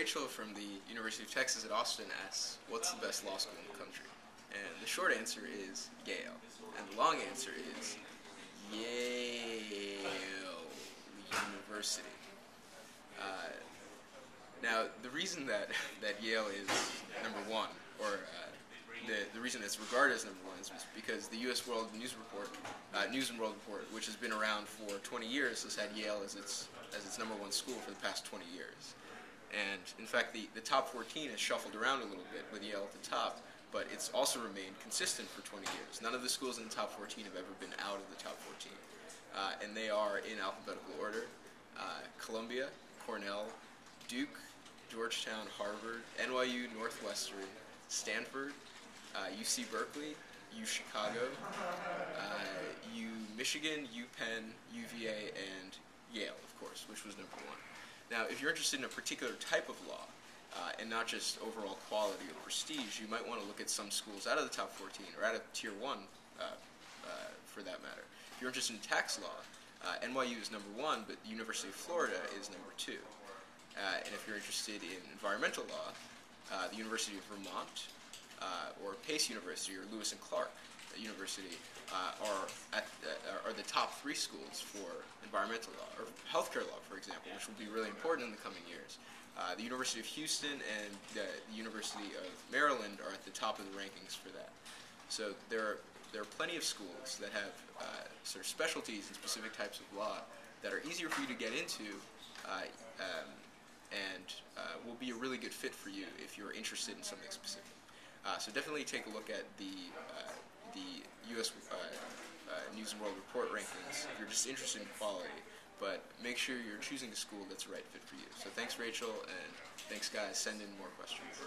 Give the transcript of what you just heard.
Rachel from the University of Texas at Austin asks, what's the best law school in the country? And the short answer is Yale. And the long answer is Yale University. Now, the reason that Yale is number one, or the reason it's regarded as number one, is because the U.S. News and World Report, which has been around for 20 years, has had Yale as its number one school for the past 20 years. And in fact, the top 14 has shuffled around a little bit with Yale at the top, but it's also remained consistent for 20 years. None of the schools in the top 14 have ever been out of the top 14. And they are in alphabetical order: Columbia, Cornell, Duke, Georgetown, Harvard, NYU, Northwestern, Stanford, UC Berkeley, U Chicago, U Michigan, U Penn, UVA, and Yale, of course, which was number one. Now, if you're interested in a particular type of law, and not just overall quality or prestige, you might want to look at some schools out of the top 14, or out of Tier 1, for that matter. If you're interested in tax law, NYU is number one, but the University of Florida is number two. And if you're interested in environmental law, the University of Vermont, or Pace University, or Lewis and Clark University are the top three schools for environmental law, or healthcare law, for example, which will be really important in the coming years. The University of Houston and the University of Maryland are at the top of the rankings for that. So there are plenty of schools that have sort of specialties in specific types of law that are easier for you to get into, and will be a really good fit for you if you're interested in something specific. So definitely take a look at the U.S. News and World Report rankings if you're just interested in quality, but make sure you're choosing a school that's the right fit for you. So thanks, Rachel, and thanks, guys. Send in more questions.